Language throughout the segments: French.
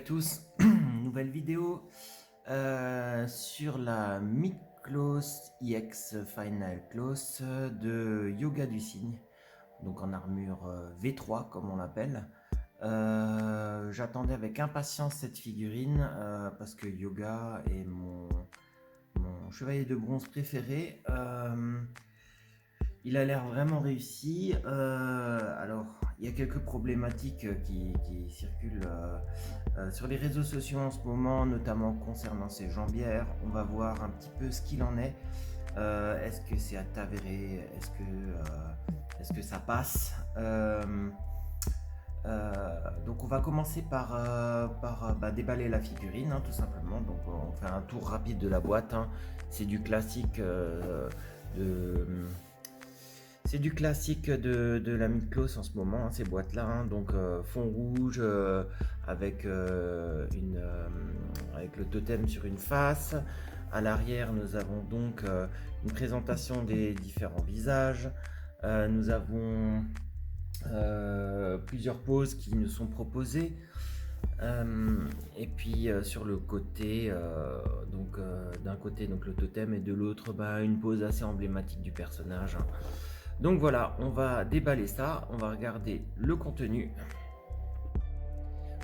tous, nouvelle vidéo sur la Miklos IX Final Close de Yoga du Cygne, donc en armure V3 comme on l'appelle. J'attendais avec impatience cette figurine parce que Yoga est mon chevalier de bronze préféré. Il a l'air vraiment réussi. Alors, il y a quelques problématiques qui circulent sur les réseaux sociaux en ce moment, notamment concernant ses jambières. On va voir un petit peu ce qu'il en est. Est-ce que c'est avéré? Est-ce que ça passe? Donc on va commencer par déballer la figurine, hein, tout simplement. Donc on fait un tour rapide de la boîte, hein. C'est du classique de... C'est du classique de la Miklos en ce moment, hein, ces boîtes-là, hein. Donc fond rouge avec le totem sur une face. À l'arrière, nous avons donc une présentation des différents visages. Nous avons plusieurs poses qui nous sont proposées. Et puis sur le côté, d'un côté donc le totem et de l'autre une pose assez emblématique du personnage, hein. Donc voilà, on va déballer ça, on va regarder le contenu.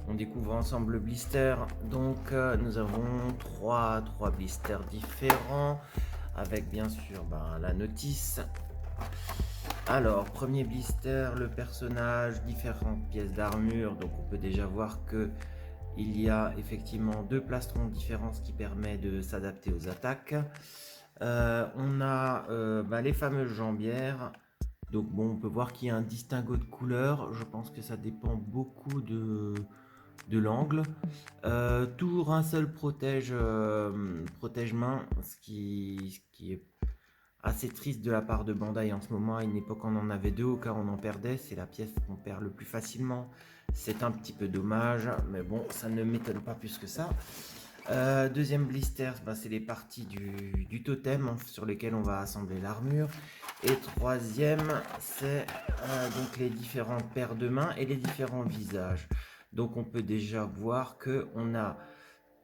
On découvre ensemble le blister. Donc nous avons trois blisters différents avec bien sûr la notice. Alors, premier blister, le personnage, différentes pièces d'armure. Donc on peut déjà voir que il y a effectivement deux plastrons différents, ce qui permet de s'adapter aux attaques. On a les fameuses jambières. Donc bon, on peut voir qu'il y a un distinguo de couleur. Je pense que ça dépend beaucoup de l'angle. Toujours un seul protège-main, ce qui est assez triste de la part de Bandai en ce moment. À une époque, on en avait deux au cas où on en perdait. C'est la pièce qu'on perd le plus facilement. C'est un petit peu dommage, mais bon, ça ne m'étonne pas plus que ça. Deuxième blister, c'est les parties du totem, hein, sur lesquelles on va assembler l'armure. Et troisième, c'est donc les différentes paires de mains et les différents visages. Donc on peut déjà voir que on a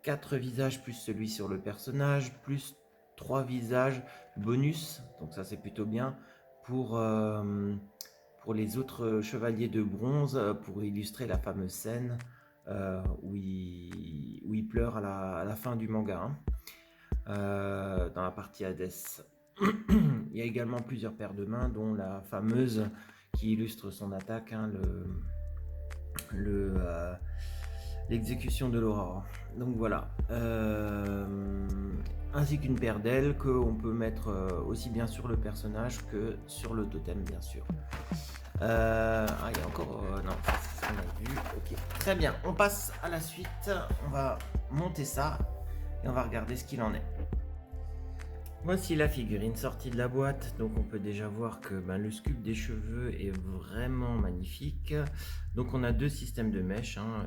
4 visages plus celui sur le personnage, plus 3 visages bonus. Donc ça c'est plutôt bien pour les autres chevaliers de bronze, pour illustrer la fameuse scène où il pleure à la fin du manga, hein, dans la partie Hades. Il y a également plusieurs paires de mains, dont la fameuse qui illustre son attaque, hein, l'exécution de l'aurore. Donc voilà. Ainsi qu'une paire d'ailes qu'on peut mettre aussi bien sur le personnage que sur le totem, bien sûr. Il y a encore... non, c'est ce qu'on a vu. Ok, très bien. On passe à la suite. On va monter ça et on va regarder ce qu'il en est. Voici la figurine sortie de la boîte. Donc on peut déjà voir que le sculpte des cheveux est vraiment magnifique. Donc on a deux systèmes de mèches, hein.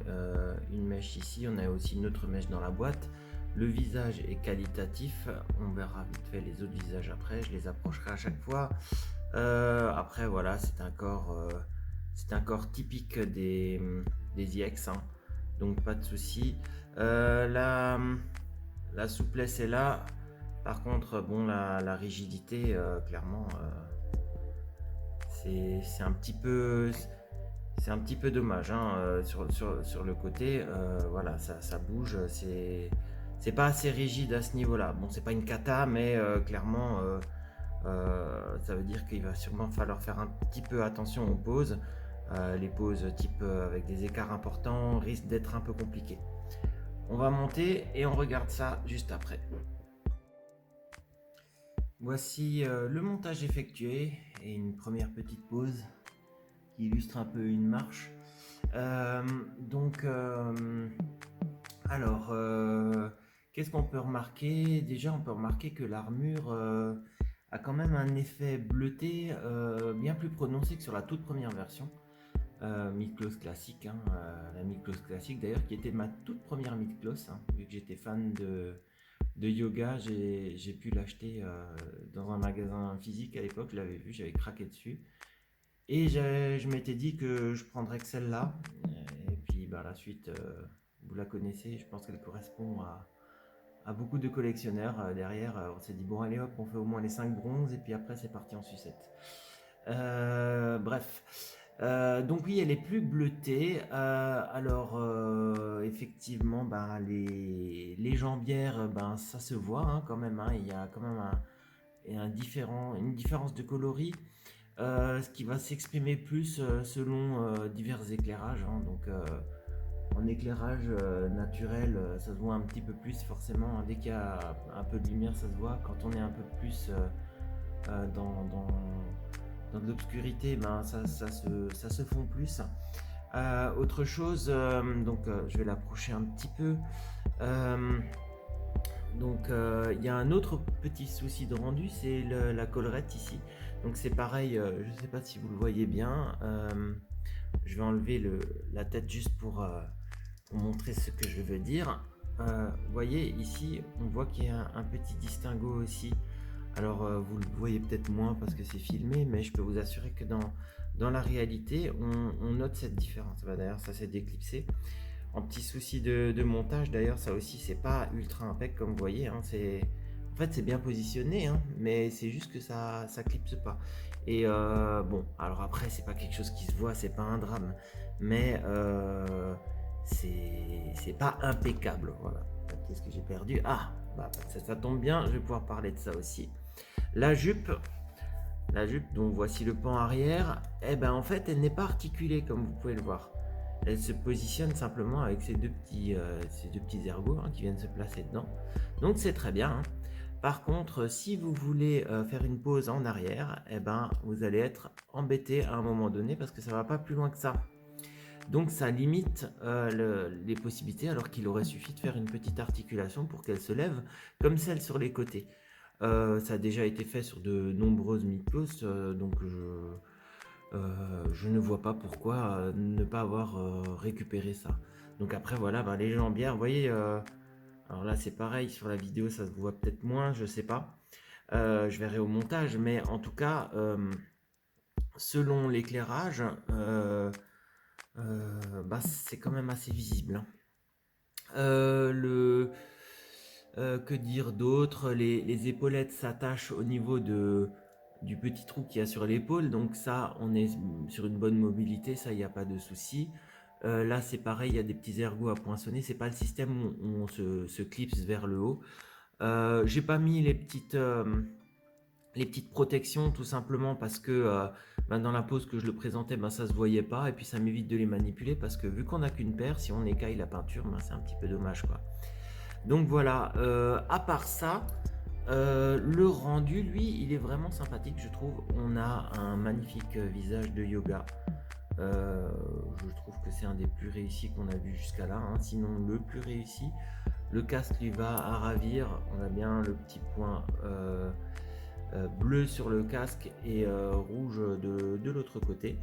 Une mèche ici, on a aussi une autre mèche dans la boîte. Le visage est qualitatif. On verra vite fait les autres visages après. Je les approcherai à chaque fois. Après voilà, c'est un corps typique des IX, hein. Donc pas de souci. La souplesse est là. Par contre, bon, la rigidité, clairement, c'est un petit peu dommage, hein, sur le côté. Voilà, ça bouge, c'est pas assez rigide à ce niveau-là. Bon, c'est pas une kata, mais clairement, ça veut dire qu'il va sûrement falloir faire un petit peu attention aux poses. Les poses type avec des écarts importants risquent d'être un peu compliquées. On va monter et on regarde ça juste après. Voici le montage effectué et une première petite pause qui illustre un peu une marche. Qu'est-ce qu'on peut remarquer? Déjà, on peut remarquer que l'armure a quand même un effet bleuté bien plus prononcé que sur la toute première version. Miklos classique, hein, la Miklos classique d'ailleurs, qui était ma toute première Miklos, hein, vu que j'étais fan de yoga. J'ai pu l'acheter dans un magasin physique à l'époque. Je l'avais vu, j'avais craqué dessus et je m'étais dit que je prendrais que celle-là, et puis la suite vous la connaissez, je pense qu'elle correspond à beaucoup de collectionneurs. Derrière, on s'est dit, bon allez hop, on fait au moins les 5 bronzes, et puis après c'est parti en sucette. Bref. Donc oui, elle est plus bleutée. Alors effectivement, ben, les jambières, ben, ça se voit hein, quand même. Hein, il y a quand même une différence de coloris, ce qui va s'exprimer plus selon divers éclairages. Hein, donc en éclairage naturel, ça se voit un petit peu plus forcément. Hein, dès qu'il y a un peu de lumière, ça se voit. Quand on est un peu plus dans de l'obscurité, ben, ça se fond plus. Autre chose, je vais l'approcher un petit peu. Il y a un autre petit souci de rendu, c'est la collerette ici. Donc c'est pareil, je ne sais pas si vous le voyez bien. Je vais enlever la tête juste pour montrer ce que je veux dire. Vous voyez ici, on voit qu'il y a un petit distinguo aussi. Alors vous le voyez peut-être moins parce que c'est filmé, mais je peux vous assurer que dans la réalité, on note cette différence. Bah, d'ailleurs, ça s'est déclipsé. En petit souci de montage, d'ailleurs, ça aussi, c'est pas ultra impec comme vous voyez. Hein, en fait, c'est bien positionné, hein, mais c'est juste que ça clipse pas. Et bon, alors après, c'est pas quelque chose qui se voit, c'est pas un drame, mais c'est pas impeccable. Voilà. Qu'est-ce que j'ai perdu? Ah, bah, ça tombe bien, je vais pouvoir parler de ça aussi. La jupe, donc voici le pan arrière, eh ben en fait elle n'est pas articulée comme vous pouvez le voir. Elle se positionne simplement avec ces deux petits ergots hein, qui viennent se placer dedans. Donc c'est très bien. Hein. Par contre, si vous voulez faire une pause en arrière, eh ben vous allez être embêté à un moment donné parce que ça va pas plus loin que ça. Donc ça limite les possibilités alors qu'il aurait suffi de faire une petite articulation pour qu'elle se lève comme celle sur les côtés. Ça a déjà été fait sur de nombreuses Miklos, donc je ne vois pas pourquoi ne pas avoir récupéré ça. Donc après voilà, ben, les jambières, vous voyez, alors là c'est pareil, sur la vidéo ça se voit peut-être moins, je sais pas. Je verrai au montage, mais en tout cas, selon l'éclairage, bah, c'est quand même assez visible. Hein. Que dire d'autre? Les épaulettes s'attachent au niveau du petit trou qu'il y a sur l'épaule, donc ça, on est sur une bonne mobilité, ça, il n'y a pas de souci. Là, c'est pareil, il y a des petits ergots à poinçonner, c'est pas le système où on se clipse vers le haut. J'ai pas mis les petites protections tout simplement parce que dans la pose que je le présentais, ça se voyait pas et puis ça m'évite de les manipuler parce que vu qu'on n'a qu'une paire, si on écaille la peinture, c'est un petit peu dommage quoi. Donc voilà, à part ça, le rendu, lui, il est vraiment sympathique, je trouve. On a un magnifique visage de yoga. Je trouve que c'est un des plus réussis qu'on a vu jusqu'à là, hein, sinon le plus réussi. Le casque lui va à ravir. On a bien le petit point bleu sur le casque et rouge de l'autre côté.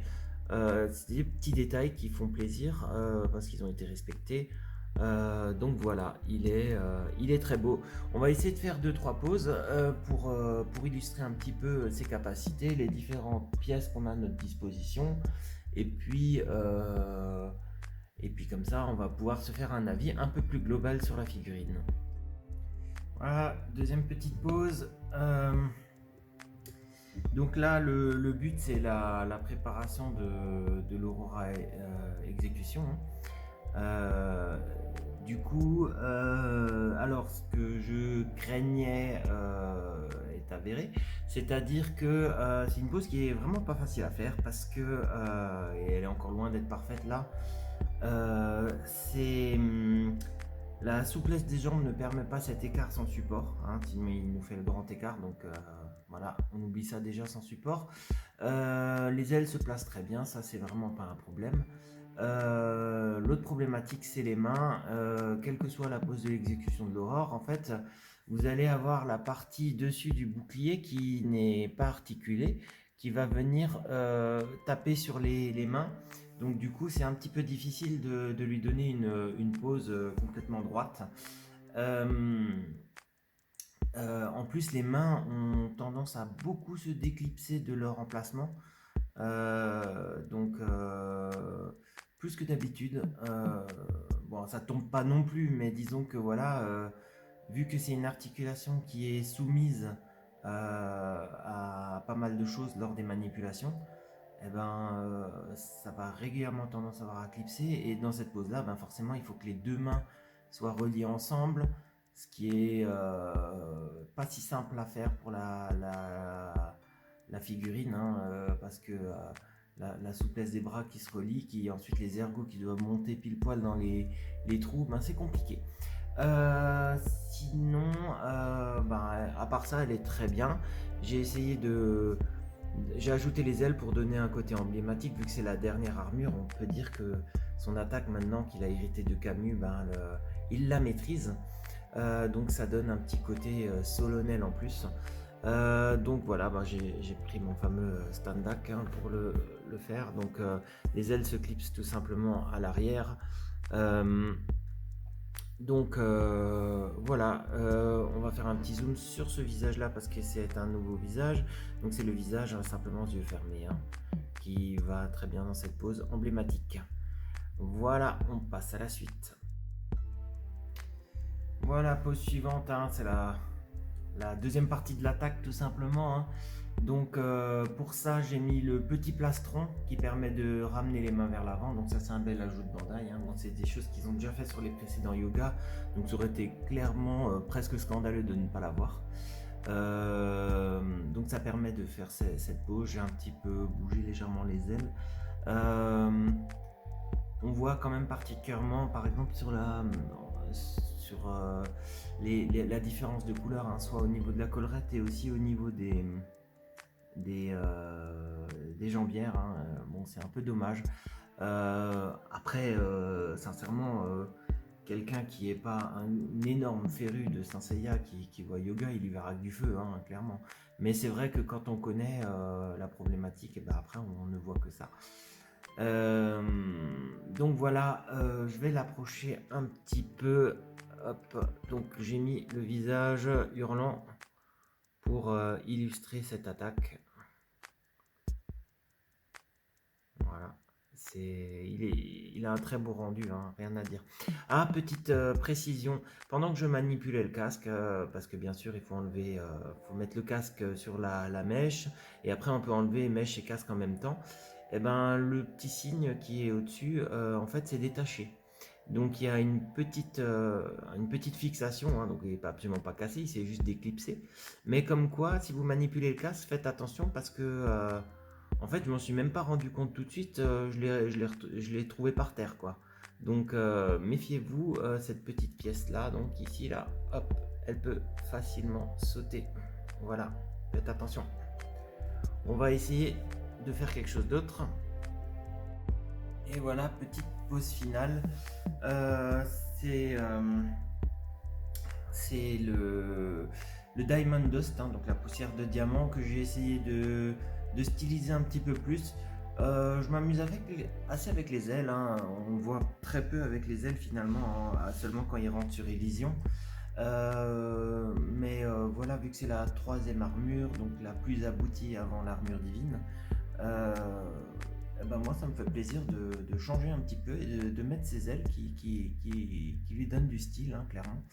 C'est des petits détails qui font plaisir parce qu'ils ont été respectés. Donc voilà, il est très beau. On va essayer de faire 2-3 pauses pour illustrer un petit peu ses capacités, les différentes pièces qu'on a à notre disposition. Et puis comme ça, on va pouvoir se faire un avis un peu plus global sur la figurine. Voilà, deuxième petite pause. Donc là, le but, c'est la préparation de l'Aurora Exécution. Du coup, alors ce que je craignais est avéré, c'est-à-dire que c'est une pose qui est vraiment pas facile à faire parce que, et elle est encore loin d'être parfaite là, la souplesse des jambes ne permet pas cet écart sans support, hein, sinon il nous fait le grand écart, donc voilà, on oublie ça déjà sans support. Les ailes se placent très bien, ça c'est vraiment pas un problème. L'autre problématique c'est les mains, quelle que soit la pose de l'exécution de l'Aurore, en fait vous allez avoir la partie dessus du bouclier qui n'est pas articulée, qui va venir taper sur les mains. Donc du coup c'est un petit peu difficile de lui donner une pose complètement droite. En plus les mains ont tendance à beaucoup se déclipser de leur emplacement. Donc plus que d'habitude. bon, ça tombe pas non plus, mais disons que voilà, vu que c'est une articulation qui est soumise à pas mal de choses lors des manipulations, eh ben, ça va régulièrement tendance à avoir à clipser. Et dans cette pose-là, ben, forcément, il faut que les deux mains soient reliées ensemble, ce qui est pas si simple à faire pour la figurine, hein, parce que la souplesse des bras qui se relient, qui ensuite les ergots qui doivent monter pile poil dans les trous, ben, c'est compliqué. Sinon, ben, à part ça, elle est très bien. J'ai essayé de J'ai ajouté les ailes pour donner un côté emblématique, vu que c'est la dernière armure. On peut dire que son attaque, maintenant qu'il a hérité de Camus, ben, il la maîtrise. Donc ça donne un petit côté solennel en plus. Donc voilà, ben, j'ai pris mon fameux Standac, hein, pour le faire. Donc les ailes se clipsent tout simplement à l'arrière. Euh, donc voilà, on va faire un petit zoom sur ce visage là parce que c'est un nouveau visage. Donc c'est le visage, hein, simplement yeux fermés, hein, qui va très bien dans cette pose emblématique. Voilà, on passe à la suite. Voilà, pose suivante, hein, c'est la deuxième partie de l'attaque tout simplement, hein. Donc pour ça j'ai mis le petit plastron qui permet de ramener les mains vers l'avant. Donc ça c'est un bel ajout de Bandai, hein. Bon, c'est des choses qu'ils ont déjà fait sur les précédents yoga. Donc ça aurait été clairement presque scandaleux de ne pas l'avoir. Donc ça permet de faire cette pose. J'ai un petit peu bougé légèrement les ailes. On voit quand même particulièrement, par exemple sur la différence de couleur, hein, soit au niveau de la collerette et aussi au niveau des, jambières, hein. Bon, c'est un peu dommage. Après, sincèrement, quelqu'un qui n'est pas un énorme féru de Saint Seiya qui voit yoga, il y verra avec du feu, hein, clairement. Mais c'est vrai que quand on connaît la problématique, et ben après on ne voit que ça. Donc voilà, je vais l'approcher un petit peu. Hop, donc j'ai mis le visage hurlant pour illustrer cette attaque. Voilà, il a un très beau rendu, hein, rien à dire. Ah, petite précision, pendant que je manipulais le casque, parce que bien sûr il faut faut mettre le casque sur la mèche, et après on peut enlever mèche et casque en même temps. Et ben le petit signe qui est au-dessus, en fait c'est détaché. Donc il y a une petite fixation, hein, donc il n'est absolument pas cassé, il s'est juste déclipsé. Mais comme quoi, si vous manipulez le casque, faites attention parce que en fait, je m'en suis même pas rendu compte tout de suite. Je l'ai trouvé par terre, quoi. Donc, méfiez-vous, cette petite pièce-là. Donc, ici, là, hop, elle peut facilement sauter. Voilà, faites attention. On va essayer de faire quelque chose d'autre. Et voilà, petite pause finale. Euh, c'est euh, c'est le Diamond Dust, hein, donc la poussière de diamant que j'ai essayé de styliser un petit peu plus. Je m'amuse assez avec les ailes, hein. On voit très peu avec les ailes finalement, hein, seulement quand ils rentrent sur Elysion. Mais voilà, vu que c'est la troisième armure, donc la plus aboutie avant l'armure divine, euh, eh ben moi ça me fait plaisir de changer un petit peu et de mettre ces ailes qui lui donnent du style, hein, clairement.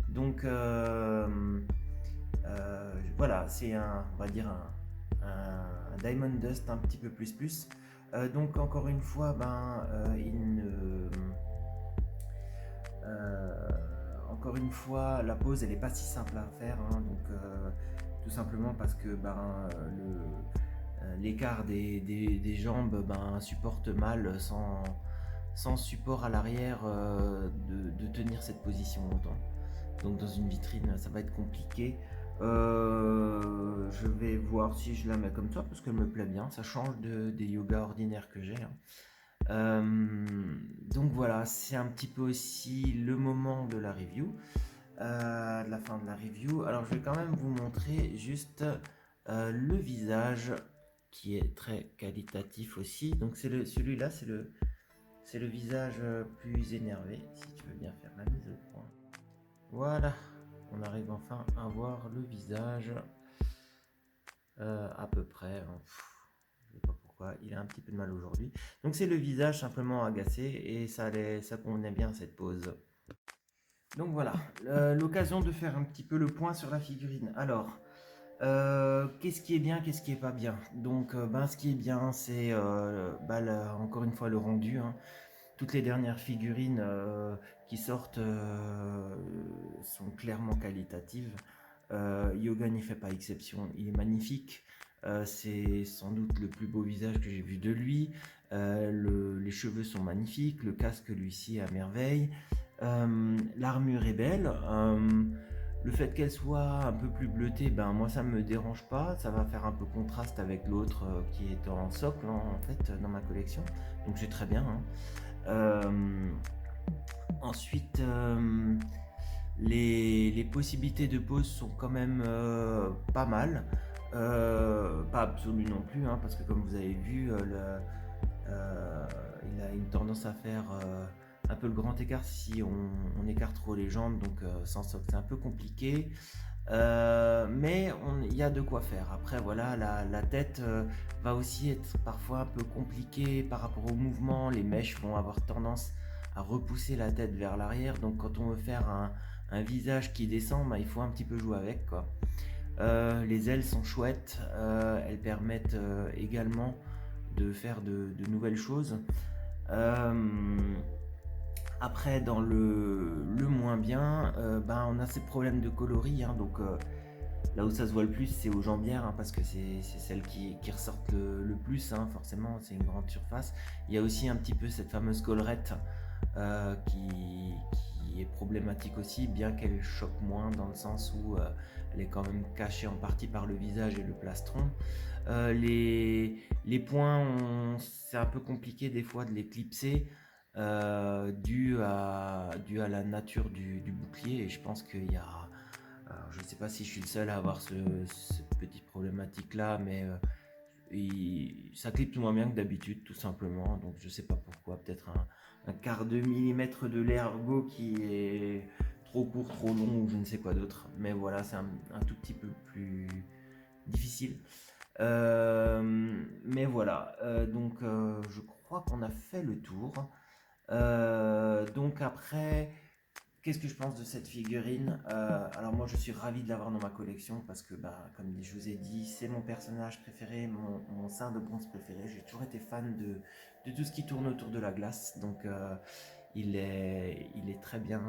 Donc voilà, c'est on va dire un Diamond Dust un petit peu plus. Donc encore une fois, encore une fois, la pose elle est pas si simple à faire, hein. Donc tout simplement parce que l'écart des jambes supporte mal sans support à l'arrière de tenir cette position longtemps. Donc dans une vitrine, ça va être compliqué. Je vais voir si je la mets comme ça parce qu'elle me plaît bien. Ça change des yogas ordinaires que j'ai, hein. Donc voilà, c'est un petit peu aussi le moment de la review, de la fin de la review. Alors je vais quand même vous montrer juste le visage qui est très qualitatif aussi. Donc celui-là, c'est le visage plus énervé, si tu veux bien faire la mise au point. Voilà, on arrive enfin à voir le visage à peu près. Je ne sais pas pourquoi il a un petit peu de mal aujourd'hui. Donc c'est le visage simplement agacé et ça convenait bien à cette pose. Donc voilà, l'occasion de faire un petit peu le point sur la figurine. Alors, qu'est-ce qui est bien, qu'est-ce qui est pas bien? Donc, ce qui est bien, c'est encore une fois le rendu, hein. Toutes les dernières figurines qui sortent sont clairement qualitatives. Yoga n'y fait pas exception, il est magnifique. C'est sans doute le plus beau visage que j'ai vu de lui. Les cheveux sont magnifiques, le casque lui-ci à merveille. L'armure est belle. Le fait qu'elle soit un peu plus bleutée, moi ça me dérange pas. Ça va faire un peu contraste avec l'autre qui est en socle en fait dans ma collection. Donc c'est très bien, hein. Ensuite, les possibilités de pose sont quand même pas mal. Pas absolues non plus, hein, parce que comme vous avez vu, il a une tendance à faire un peu le grand écart si on écarte trop les jambes, donc sans socle c'est un peu compliqué. Mais il y a de quoi faire. Après voilà, la tête va aussi être parfois un peu compliquée par rapport au mouvement. Les mèches vont avoir tendance à repousser la tête vers l'arrière, donc quand on veut faire un visage qui descend, il faut un petit peu jouer avec, quoi. Les ailes sont chouettes, elles permettent également de faire de nouvelles choses. Après, dans le moins bien, on a ces problèmes de coloris, hein, donc là où ça se voit le plus, c'est aux jambières, hein, parce que c'est celles qui ressortent le plus, hein, forcément, c'est une grande surface. Il y a aussi un petit peu cette fameuse collerette qui est problématique aussi, bien qu'elle choque moins dans le sens où elle est quand même cachée en partie par le visage et le plastron. Les points, c'est un peu compliqué des fois de les clipser dû à la nature du bouclier, et je pense qu'il y a... je ne sais pas si je suis le seul à avoir cette petite problématique là, mais ça clipse moins bien que d'habitude tout simplement, donc je sais pas pourquoi, peut-être un quart de millimètre de l'ergot qui est trop court, trop long ou je ne sais quoi d'autre, mais voilà, c'est un tout petit peu plus difficile. Mais voilà, donc je crois qu'on a fait le tour. Donc après, qu'est-ce que je pense de cette figurine? Alors moi je suis ravi de l'avoir dans ma collection parce que comme je vous ai dit, c'est mon personnage préféré, mon saint de bronze préféré. J'ai toujours été fan de tout ce qui tourne autour de la glace, donc il est très bien,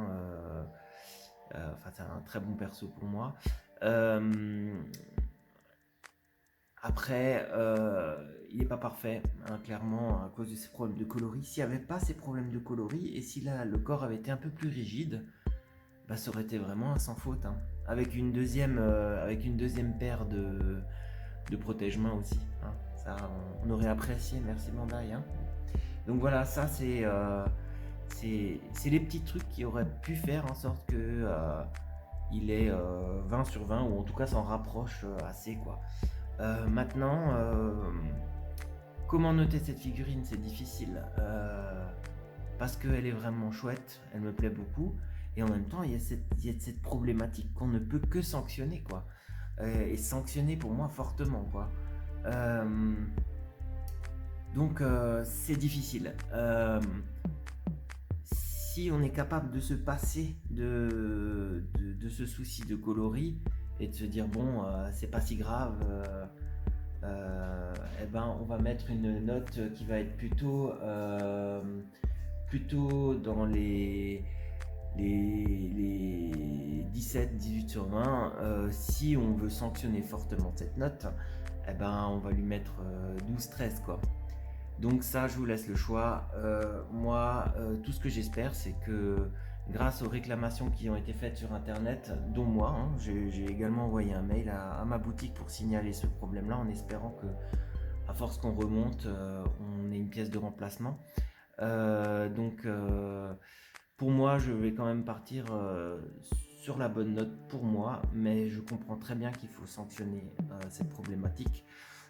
c'est un très bon perso pour moi. Après, il n'est pas parfait, hein, clairement, à cause de ses problèmes de coloris. S'il n'y avait pas ces problèmes de coloris, et si là, le corps avait été un peu plus rigide, ça aurait été vraiment un sans faute, hein. Avec une deuxième paire de protège-mains aussi, hein. Ça, on aurait apprécié, merci Bandai, hein. Donc voilà, ça c'est les petits trucs qui auraient pu faire en sorte que il est 20 sur 20, ou en tout cas s'en rapproche assez, quoi. Maintenant, comment noter cette figurine, c'est difficile, parce qu'elle est vraiment chouette, elle me plaît beaucoup, et en même temps il y a cette problématique qu'on ne peut que sanctionner, quoi. Et sanctionner pour moi fortement, quoi. Donc c'est difficile. Si on est capable de se passer de ce souci de coloris et de se dire bon, c'est pas si grave, on va mettre une note qui va être plutôt dans les 17-18 sur 20. Si on veut sanctionner fortement cette note, on va lui mettre 12-13, quoi. Donc ça, je vous laisse le choix. Moi, tout ce que j'espère, c'est que grâce aux réclamations qui ont été faites sur internet, dont moi, hein, j'ai également envoyé un mail à ma boutique pour signaler ce problème-là, en espérant que, à force qu'on remonte, on ait une pièce de remplacement. Donc pour moi, je vais quand même partir sur la bonne note pour moi, mais je comprends très bien qu'il faut sanctionner cette problématique.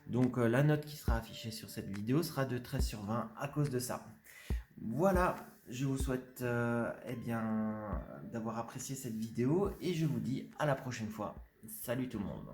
Donc la note qui sera affichée sur cette vidéo sera de 13 sur 20 à cause de ça. Voilà, je vous souhaite d'avoir apprécié cette vidéo et je vous dis à la prochaine fois. Salut tout le monde.